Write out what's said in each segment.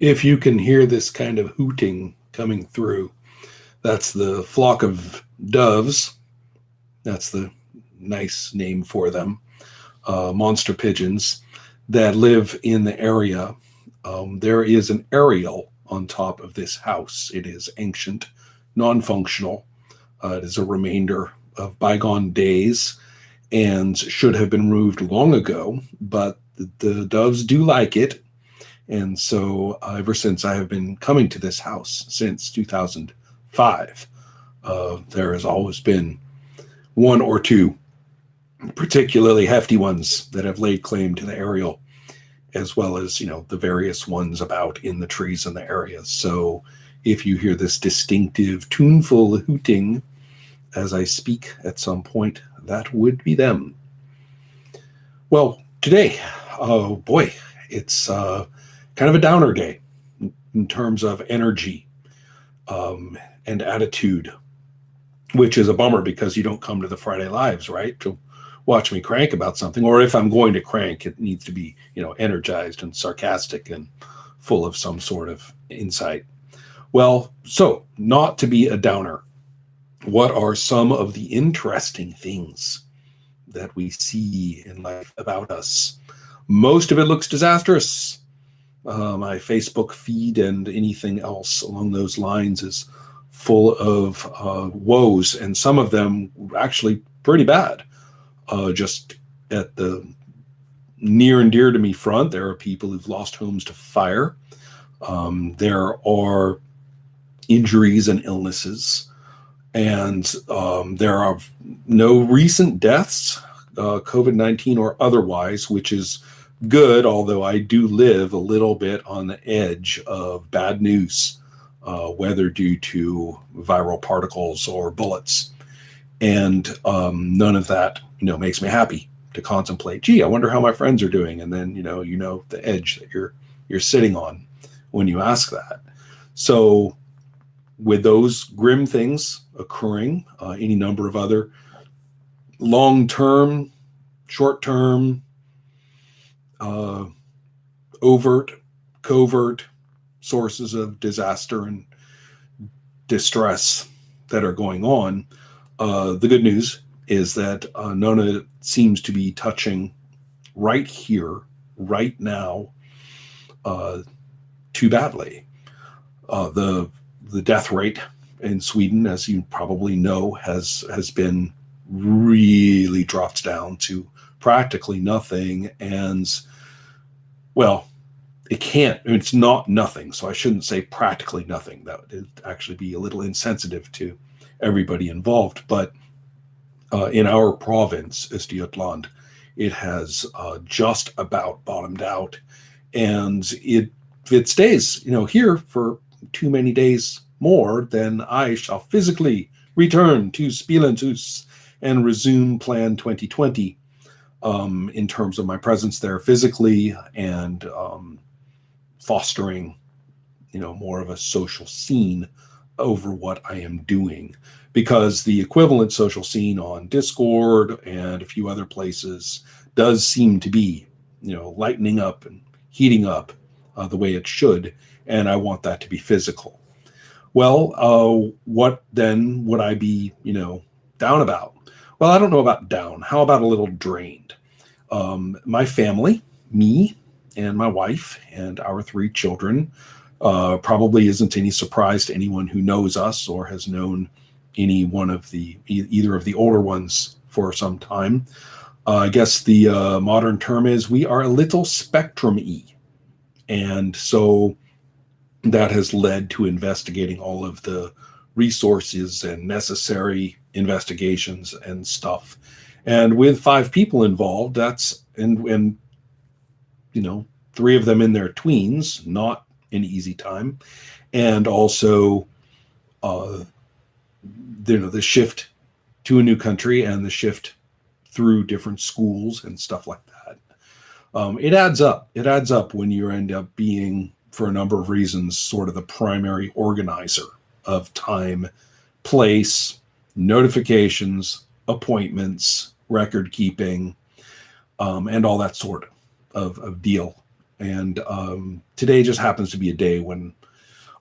If you can hear this kind of hooting coming through, that's the flock of doves. That's the nice name for them. Monster pigeons that live in the area. There is an aerial on top of this house. It is ancient, non functional. It is a remainder of bygone days and should have been removed long ago, but the doves do like it. And so, ever since I have been coming to this house since 2005, there has always been one or two particularly hefty ones that have laid claim to the aerial, as well as, the various ones about in the trees in the area. So if you hear this distinctive, tuneful hooting as I speak at some point, that would be them. Well, today, oh boy, it's kind of a downer day in terms of energy and attitude, which is a bummer because you don't come to the Friday Lives, right? To watch me crank about something, or if I'm going to crank, it needs to be, energized and sarcastic and full of some sort of insight. Well, so not to be a downer, what are some of the interesting things that we see in life about us? Most of it looks disastrous. My Facebook feed and anything else along those lines is full of woes, and some of them actually pretty bad. Just at the near and dear to me front, there are people who've lost homes to fire. There are injuries and illnesses, and there are no recent deaths, COVID-19 or otherwise, which is good, although I do live a little bit on the edge of bad news, whether due to viral particles or bullets. And none of that, makes me happy to contemplate. Gee, I wonder how my friends are doing. And then, the edge that you're sitting on when you ask that. So with those grim things occurring, any number of other long-term, short-term, overt, covert sources of disaster and distress that are going on. The good news is that none of it seems to be touching right here, right now, too badly. The death rate in Sweden, as you probably know, has been really dropped down to practically nothing. And well, it's not nothing. So I shouldn't say practically nothing. That would actually be a little insensitive to everybody involved. But in our province, Östergötland, it has just about bottomed out. And if it stays, here for too many days more, then I shall physically return to Spielenthus and resume Plan 2020 in terms of my presence there physically and fostering, more of a social scene over what I am doing. Because the equivalent social scene on Discord and a few other places does seem to be, lightening up and heating up the way it should. And I want that to be physical. Well, what then would I be, down about? Well, I don't know about down. How about a little drained? My family, me and my wife and our 3 children, probably isn't any surprise to anyone who knows us or has known any one of either of the older ones for some time. I guess the modern term is we are a little spectrum-y. And so that has led to investigating all of the resources and necessary investigations and stuff. And with 5 people involved, that's, and 3 of them in their tweens, not an easy time. And also, the shift to a new country and the shift through different schools and stuff like that. It adds up. It adds up when you end up being, for a number of reasons, sort of the primary organizer of time, place, notifications, appointments, record keeping, and all that sort of deal. And today just happens to be a day when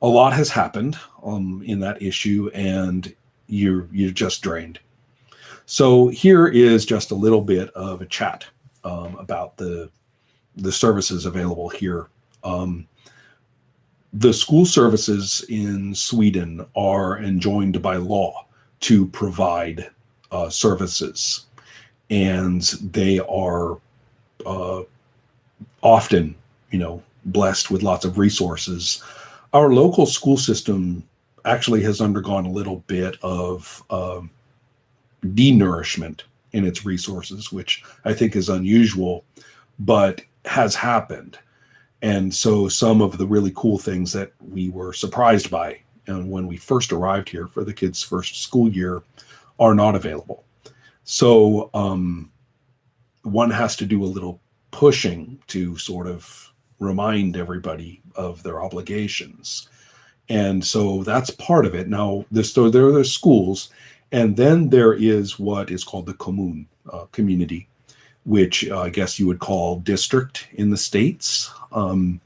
a lot has happened in that issue, and you're just drained. So here is just a little bit of a chat about the services available here. The school services in Sweden are enjoined by law to provide services, and they are often, blessed with lots of resources. Our local school system actually has undergone a little bit of denourishment in its resources, which I think is unusual, but has happened. And so some of the really cool things that we were surprised by when we first arrived here for the kids' first school year are not available. So one has to do a little pushing to sort of remind everybody of their obligations. And so that's part of it. Now, so there are schools, and then there is what is called the commune, community, which I guess you would call district in the States. And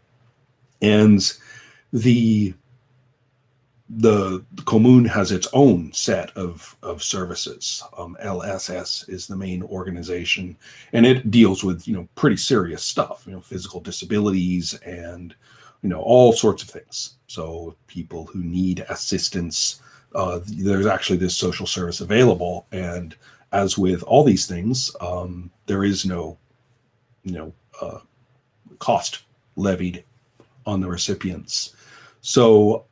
the commune has its own set of services. LSS is the main organization, and it deals with pretty serious stuff, physical disabilities and all sorts of things. So people who need assistance, there's actually this social service available, and as with all these things, there is no cost levied on the recipients. So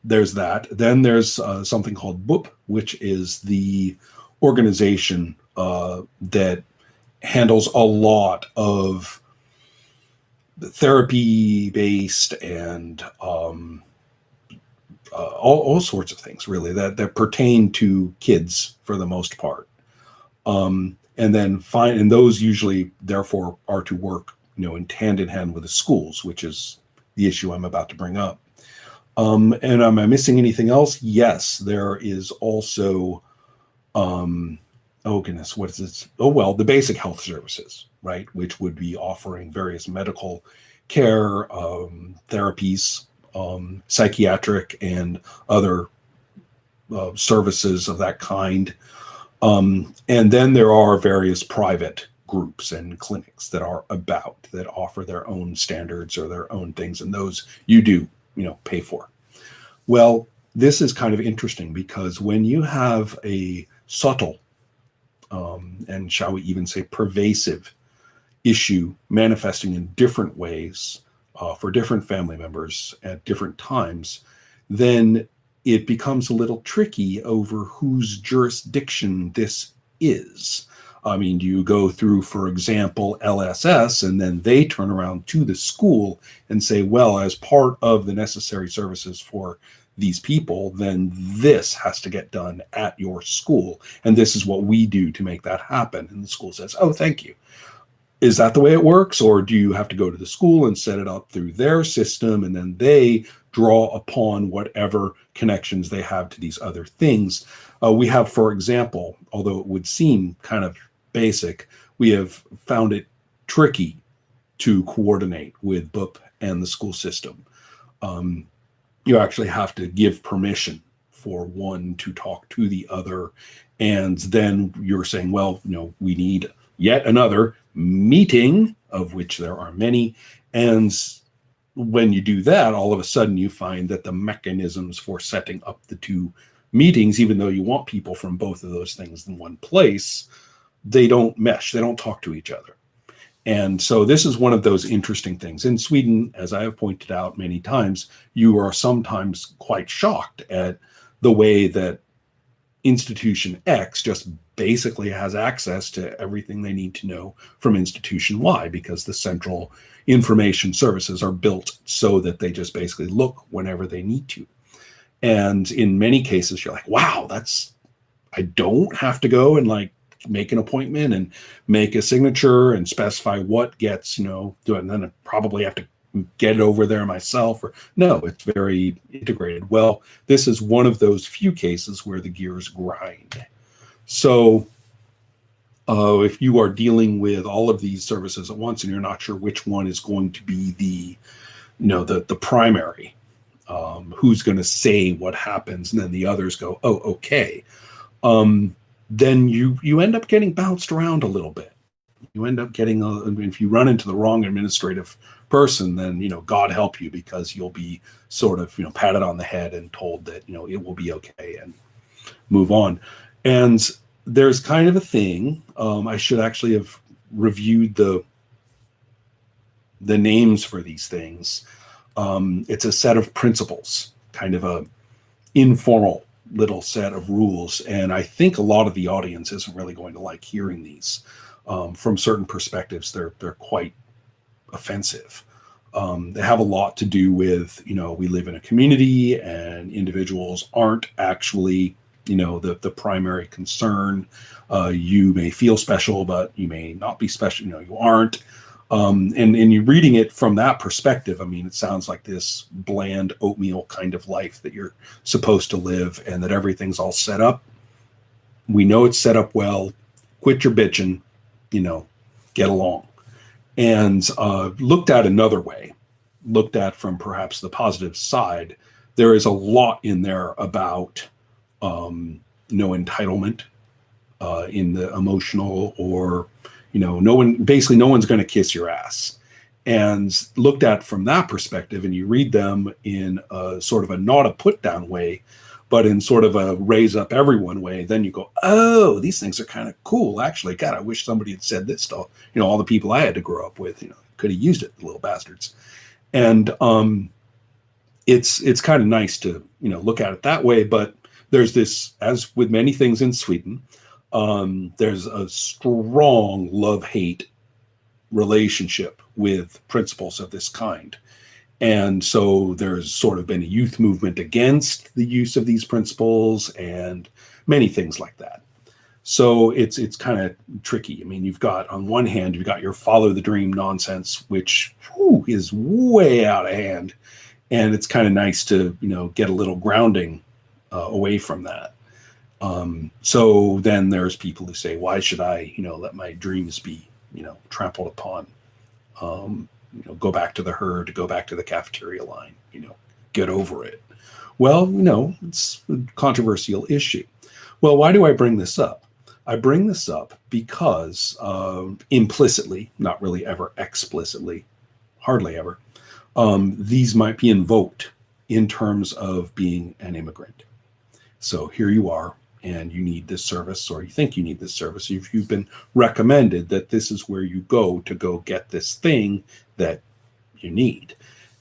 there's that. Then there's something called BUP, which is the organization that handles a lot of therapy-based and all sorts of things, really, that pertain to kids for the most part. And then and those usually, therefore, are to work, in hand with the schools, which is the issue I'm about to bring up. And am I missing anything else? Yes, there is also, oh goodness, what is it? Oh, well, the basic health services, right? Which would be offering various medical care, therapies, psychiatric and other services of that kind. And then there are various private groups and clinics that offer their own standards or their own things, and those you do pay for. Well, this is kind of interesting because when you have a subtle and shall we even say pervasive issue manifesting in different ways for different family members at different times, then it becomes a little tricky over whose jurisdiction this is. I mean, do you go through, for example, LSS, and then they turn around to the school and say, well, as part of the necessary services for these people, then this has to get done at your school. And this is what we do to make that happen. And the school says, oh, thank you. Is that the way it works? Or do you have to go to the school and set it up through their system, and then they draw upon whatever connections they have to these other things? We have, for example, although it would seem kind of basic, we have found it tricky to coordinate with BUP and the school system. You actually have to give permission for one to talk to the other. And then you're saying, well, we need yet another meeting, of which there are many. And when you do that, all of a sudden you find that the mechanisms for setting up the two meetings, even though you want people from both of those things in one place, they don't mesh. They don't talk to each other. And so this is one of those interesting things. In Sweden, as I have pointed out many times, you are sometimes quite shocked at the way that institution X just basically has access to everything they need to know from institution Y, because the central information services are built so that they just basically look whenever they need to. And in many cases, you're like, wow, I don't have to go and make an appointment and make a signature and specify what gets, do it. And then I probably have to get it over there myself, or no, it's very integrated. Well, this is one of those few cases where the gears grind. So if you are dealing with all of these services at once and you're not sure which one is going to be the primary, who's going to say what happens, and then the others go, oh, okay, then you end up getting bounced around a little bit. You end up getting, if you run into the wrong administrative person, then, God help you, because you'll be sort of, patted on the head and told that, it will be okay, and move on. And there's kind of a thing, I should actually have reviewed the names for these things. It's a set of principles, kind of a informal little set of rules. And I think a lot of the audience isn't really going to like hearing these. From certain perspectives, they're quite offensive. They have a lot to do with, we live in a community and individuals aren't actually, the primary concern. You may feel special, but you may not be special. You aren't. And you reading it from that perspective, I mean, it sounds like this bland oatmeal kind of life that you're supposed to live, and that everything's all set up. We know it's set up well. Quit your bitching, get along. And looked at another way, looked at from perhaps the positive side, there is a lot in there about no entitlement in the emotional, or no one's going to kiss your ass. And looked at from that perspective, and you read them in a sort of a, not a put down way, but in sort of a raise up everyone way, then you go, oh, these things are kind of cool. Actually, God, I wish somebody had said this to, all the people I had to grow up with, could have used it, little bastards. And it's kind of nice to, look at it that way. But there's this, as with many things in Sweden, there's a strong love-hate relationship with principles of this kind. And so there's sort of been a youth movement against the use of these principles and many things like that. So it's kind of tricky. I mean, you've got, on one hand, you've got your follow the dream nonsense, which is way out of hand. And it's kind of nice to, get a little grounding away from that. So then there's people who say, why should I, let my dreams be, trampled upon? Go back to the herd, go back to the cafeteria line, get over it. Well, it's a controversial issue. Well, why do I bring this up? I bring this up because implicitly, not really ever explicitly, hardly ever, these might be invoked in terms of being an immigrant. So here you are, and you need this service, or you think you need this service. If you've been recommended that this is where you go to go get this thing that you need.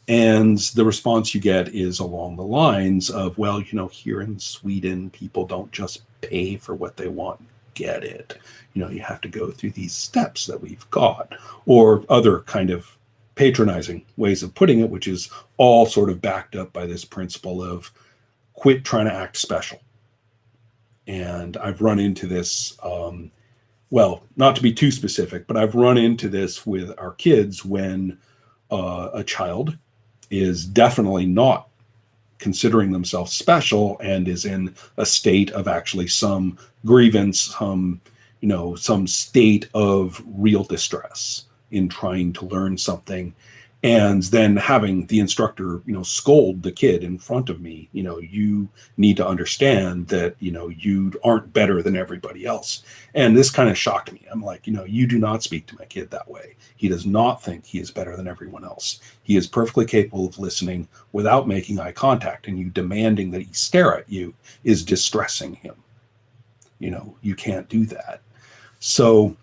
And the response you get is along the lines of, well, here in Sweden, people don't just pay for what they want, get it. You have to go through these steps that we've got, or other kind of patronizing ways of putting it, which is all sort of backed up by this principle of quit trying to act special. And I've run into this, well, not to be too specific, but I've run into this with our kids when a child is definitely not considering themselves special and is in a state of actually some grievance, some state of real distress in trying to learn something. And then having the instructor, scold the kid in front of me, you need to understand that, you aren't better than everybody else. And this kind of shocked me. I'm like, you do not speak to my kid that way. He does not think he is better than everyone else. He is perfectly capable of listening without making eye contact, and you demanding that he stare at you is distressing him. You can't do that. So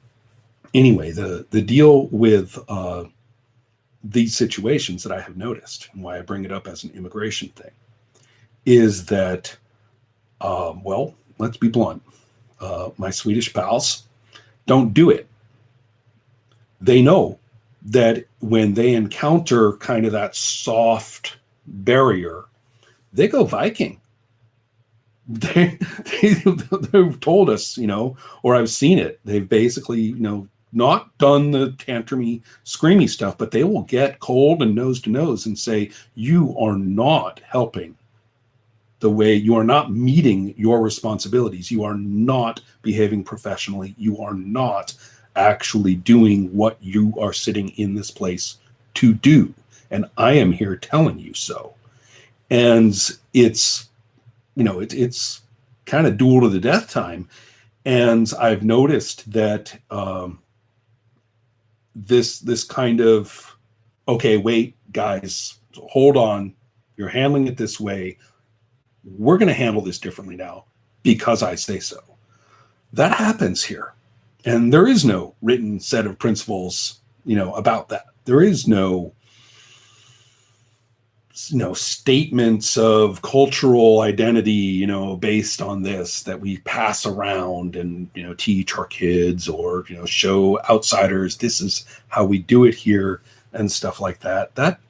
anyway, the deal with, these situations that I have noticed, and why I bring it up as an immigration thing, is that, well, let's be blunt. My Swedish pals don't do it. They know that when they encounter kind of that soft barrier, they go Viking. They've told us, or I've seen it. They've basically, not done the tantrumy, screamy stuff, but they will get cold and nose to nose and say, you are not helping the way you are not meeting your responsibilities. You are not behaving professionally. You are not actually doing what you are sitting in this place to do. And I am here telling you so. And it's, it's kind of duel to the death time. And I've noticed that this kind of, okay, wait, guys, hold on. You're handling it this way. We're going to handle this differently now because I say so. That happens here. And there is no written set of principles, about that. There is no, statements of cultural identity, based on this that we pass around and, teach our kids or, show outsiders, this is how we do it here and stuff like that. That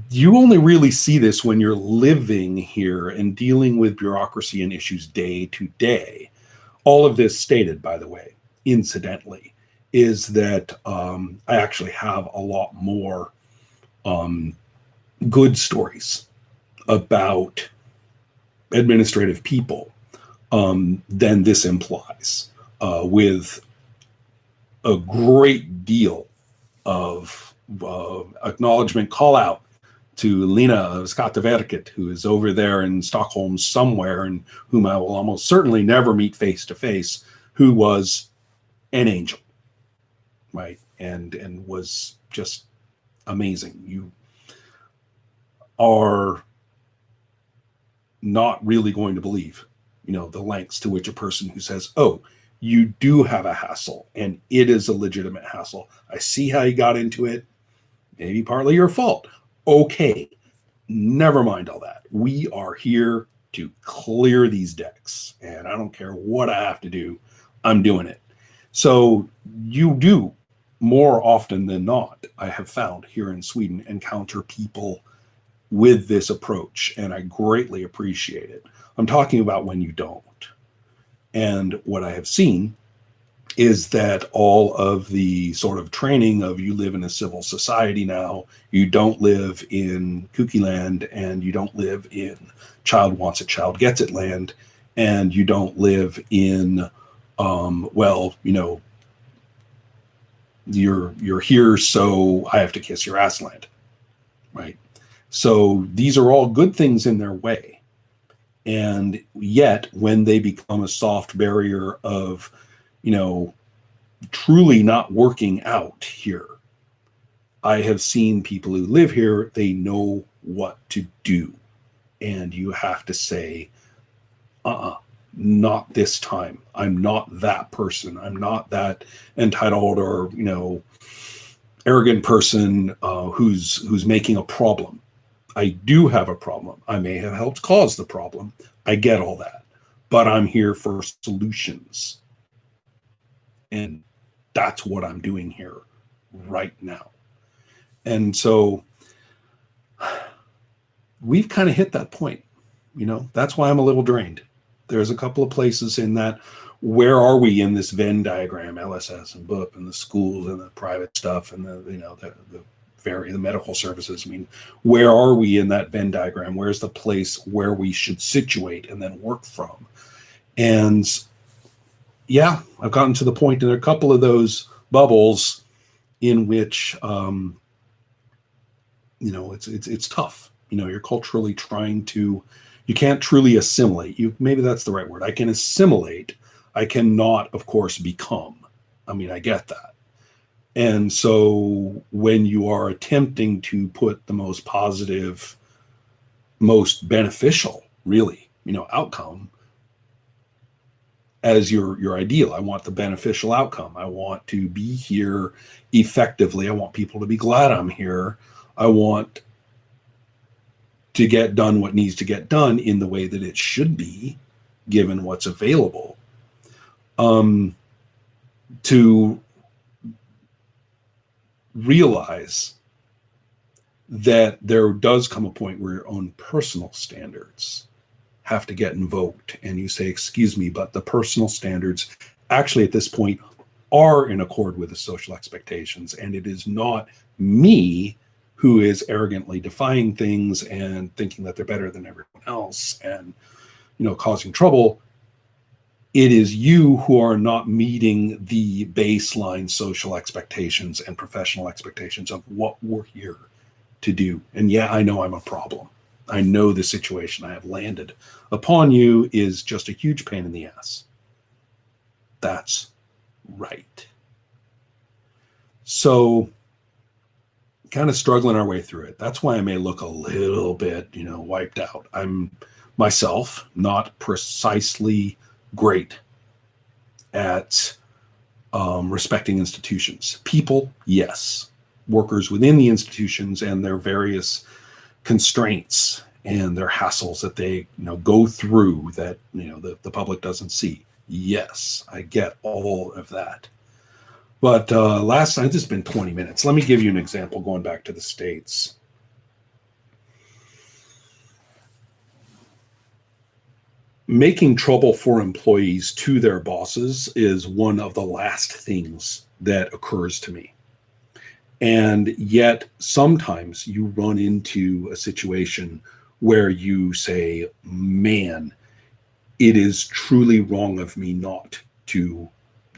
you only really see this when you're living here and dealing with bureaucracy and issues day to day. All of this stated, by the way, incidentally, is that I actually have a lot more good stories about administrative people than this implies, with a great deal of acknowledgement, call out to Lena Skatteverket, who is over there in Stockholm somewhere, and whom I will almost certainly never meet face to face, who was an angel, right? And was just amazing. You are not really going to believe, the lengths to which a person who says, oh, you do have a hassle and it is a legitimate hassle. I see how you got into it. Maybe partly your fault. Okay, never mind all that. We are here to clear these decks, and I don't care what I have to do. I'm doing it. So you do, more often than not, I have found here in Sweden, encounter people with this approach, and I greatly appreciate it. I'm talking about when you don't. And what I have seen is that all of the sort of training of you live in a civil society now, you don't live in kooky land, and you don't live in child wants it, child gets it land, and you don't live in, you're here, so I have to kiss your ass land, right? So these are all good things in their way. And yet when they become a soft barrier of, truly not working out here, I have seen people who live here, they know what to do. And you have to say, not this time. I'm not that person. I'm not that entitled or, arrogant person who's making a problem. I do have a problem. I may have helped cause the problem. I get all that. But I'm here for solutions. And that's what I'm doing here right now. And so we've kind of hit that point. That's why I'm a little drained. There's a couple of places in that, where are we in this Venn diagram, LSS and BUP and the schools and the private stuff and the medical services. I mean, where are we in that Venn diagram? Where's the place where we should situate and then work from? And yeah, I've gotten to the point in a couple of those bubbles in which, it's tough. You're culturally trying to, you can't truly assimilate. Maybe that's the right word. I can assimilate. I cannot, of course, become. I mean, I get that. And so when you are attempting to put the most positive, most beneficial, really, outcome as your ideal, I want the beneficial outcome. I want to be here effectively. I want people to be glad I'm here. I want to get done what needs to get done in the way that it should be, given what's available. To realize that there does come a point where your own personal standards have to get invoked, and you say, excuse me, but the personal standards actually at this point are in accord with the social expectations, and it is not me who is arrogantly defying things and thinking that they're better than everyone else and, causing trouble. It is you who are not meeting the baseline social expectations and professional expectations of what we're here to do. And yeah, I know I'm a problem. I know the situation I have landed upon you is just a huge pain in the ass. That's right. So, kind of struggling our way through it. That's why I may look a little bit, wiped out. I'm myself not precisely great at respecting institutions. People, yes. Workers within the institutions and their various constraints and their hassles that they go through that the public doesn't see. Yes, I get all of that. But last night, this has been 20 minutes. Let me give you an example going back to the States. Making trouble for employees to their bosses is one of the last things that occurs to me. And yet sometimes you run into a situation where you say, man, it is truly wrong of me not to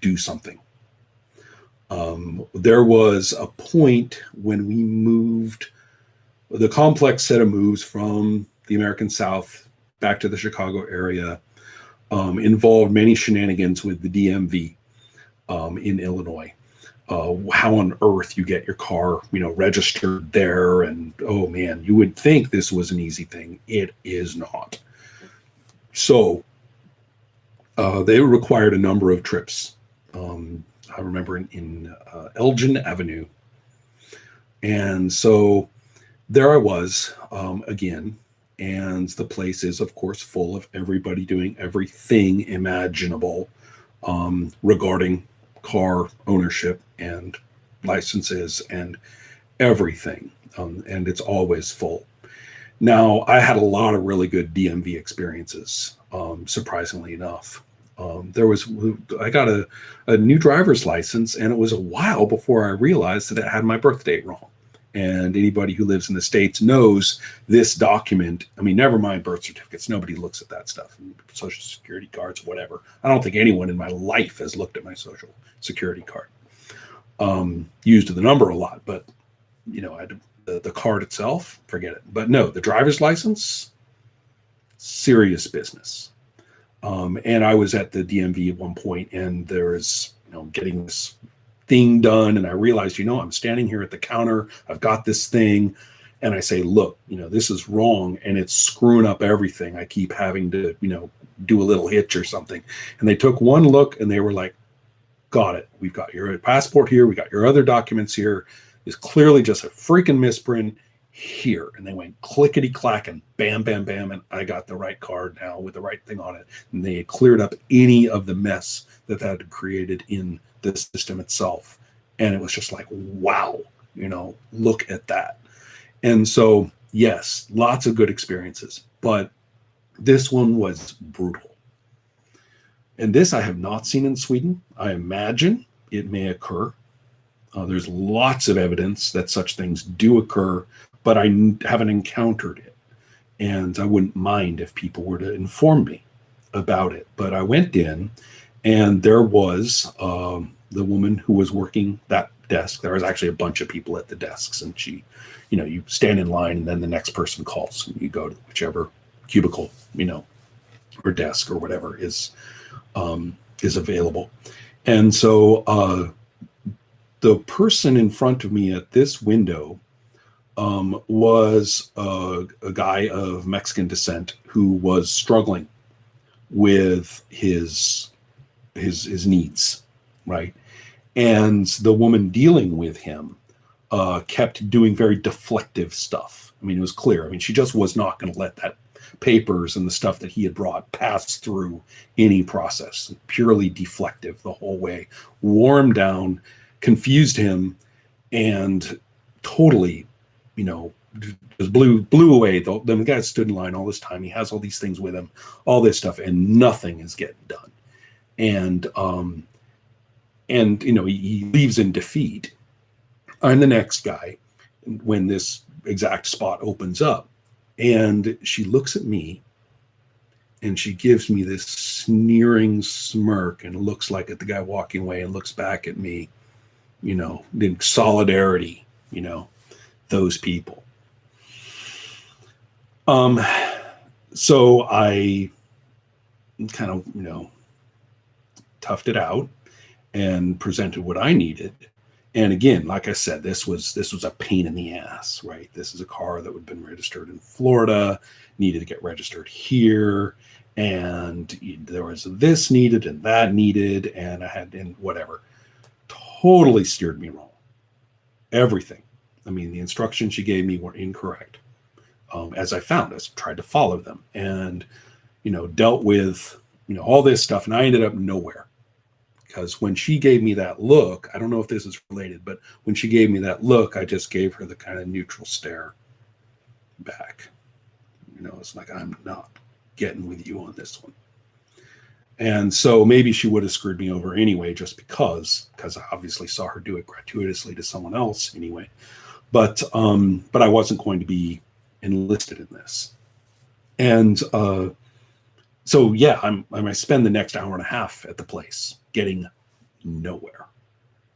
do something. There was a point when we moved, the complex set of moves from the American South back to the Chicago area involved many shenanigans with the DMV in Illinois. How on earth you get your car, registered there. And, oh man, you would think this was an easy thing. It is not. So they required a number of trips. I remember in Elgin Avenue. And so there I was again. And the place is, of course, full of everybody doing everything imaginable regarding car ownership and licenses and everything. And it's always full. Now, I had a lot of really good DMV experiences, surprisingly enough. I got a new driver's license, and it was a while before I realized that it had my birth date wrong. And anybody who lives in the States knows this document. I mean, never mind birth certificates. Nobody looks at that stuff. Social security cards, whatever. I don't think anyone in my life has looked at my social security card. Used the number a lot, but the card itself, forget it. But no, the driver's license, serious business. And I was at the DMV at one point, and there was getting this thing done, and I realized, I'm standing here at the counter, I've got this thing, and I say, look, this is wrong, and it's screwing up everything. I keep having to, do a little hitch or something. And they took one look, and they were like, got it. We've got your passport here. We got your other documents here. It's clearly just a freaking misprint here. And they went clickety clack and bam, bam, bam. And I got the right card now with the right thing on it. And they had cleared up any of the mess that had created in the system itself. And it was just like, wow, look at that. And so, yes, lots of good experiences, but this one was brutal. And this I have not seen in Sweden. I imagine it may occur. There's lots of evidence that such things do occur, but I haven't encountered it. And I wouldn't mind if people were to inform me about it. But I went in, and there was the woman who was working that desk. There was actually a bunch of people at the desks, and she, you stand in line, and then the next person calls, and you go to whichever cubicle, or desk or whatever is available. And so the person in front of me at this window was a guy of Mexican descent who was struggling with his needs, right? And the woman dealing with him kept doing very deflective stuff. I mean, it was clear. I mean, she just was not going to let that papers and the stuff that he had brought pass through any process. Purely deflective the whole way. Wore him down, confused him, and totally, just blew away. The guy stood in line all this time. He has all these things with him, all this stuff, and nothing is getting done. And he leaves in defeat. And the next guy when this exact spot opens up. And she looks at me and she gives me this sneering smirk and looks like at the guy walking away and looks back at me, in solidarity, those people. So I kind of, toughed it out and presented what I needed. And again, like I said, this was a pain in the ass, right? This is a car that would have been registered in Florida, needed to get registered here, and there was this needed and that needed, and I had, and whatever. Totally steered me wrong. Everything. I mean, the instructions she gave me were incorrect. As I found, I tried to follow them and, dealt with, all this stuff, and I ended up nowhere. Because when she gave me that look, I don't know if this is related, but when she gave me that look, I just gave her the kind of neutral stare back. It's like, I'm not getting with you on this one. And so maybe she would have screwed me over anyway, just because I obviously saw her do it gratuitously to someone else anyway. But I wasn't going to be enlisted in this. And so yeah, I spend the next hour and a half at the place getting nowhere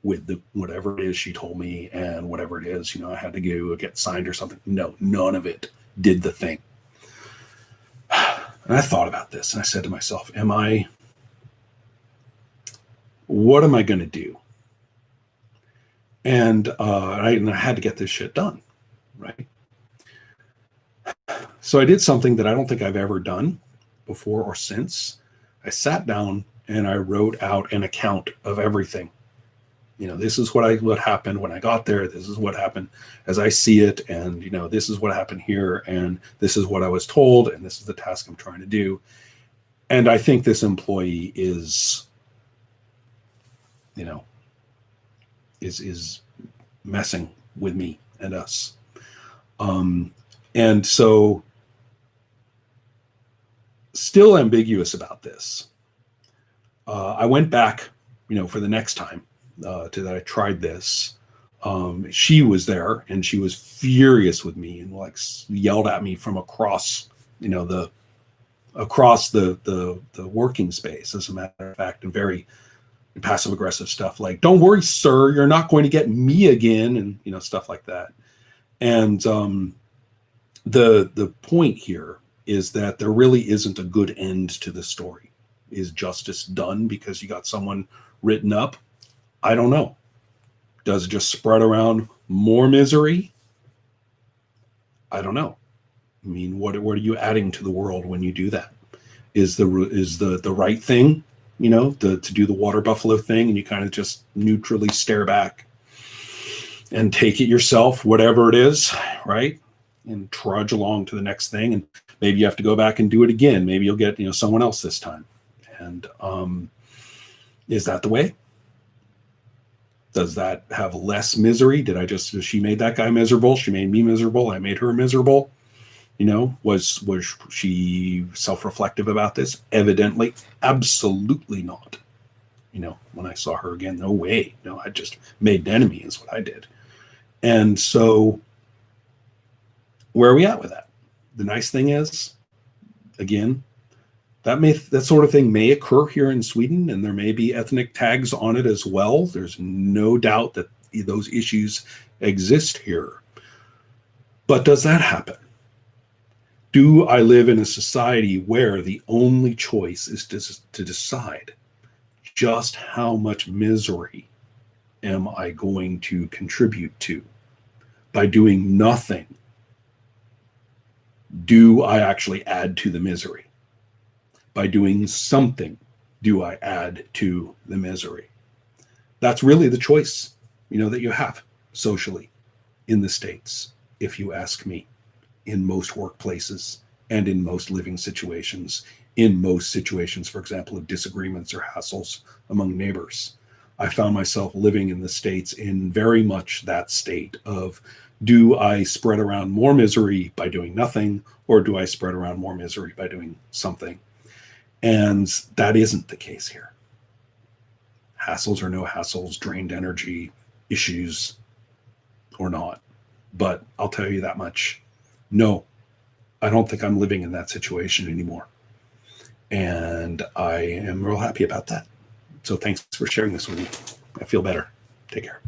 with the whatever it is she told me and whatever it is, I had to go get signed or something. No, none of it did the thing. And I thought about this and I said to myself, what am I going to do? And I had to get this shit done, right? So I did something that I don't think I've ever done before or since. I sat down and I wrote out an account of everything. This is what happened when I got there. This is what happened as I see it. And, this is what happened here. And this is what I was told. And this is the task I'm trying to do. And I think this employee is, is messing with me and us. And so still ambiguous about this. I went back, for the next time that I tried this. She was there and she was furious with me and yelled at me from across, the working space, as a matter of fact, and very passive aggressive stuff like, "Don't worry, sir, you're not going to get me again," and stuff like that. And the point here is that there really isn't a good end to the story. Is justice done because you got someone written up? I don't know. Does it just spread around more misery? I don't know. I mean, what are you adding to the world when you do that? Is the right thing, to do the water buffalo thing, and you kind of just neutrally stare back and take it yourself, whatever it is, right? And trudge along to the next thing, and maybe you have to go back and do it again. Maybe you'll get someone else this time. And is that the way? Does that have less misery? She made that guy miserable? She made me miserable. I made her miserable. Was she self-reflective about this? Evidently, absolutely not. When I saw her again, no way. No, I just made an enemy is what I did. And so where are we at with that? The nice thing is, again, that sort of thing may occur here in Sweden, and there may be ethnic tags on it as well. There's no doubt that those issues exist here. But does that happen? Do I live in a society where the only choice is to decide just how much misery am I going to contribute to by doing nothing? Do I actually add to the misery? By doing something, do I add to the misery? That's really the choice, that you have socially in the States, if you ask me, in most workplaces and in most living situations, in most situations, for example, of disagreements or hassles among neighbors. I found myself living in the States in very much that state of, do I spread around more misery by doing nothing, or do I spread around more misery by doing something? And that isn't the case here. Hassles or no hassles, drained energy, issues or not. But I'll tell you that much. No, I don't think I'm living in that situation anymore. And I am real happy about that. So thanks for sharing this with me. I feel better. Take care.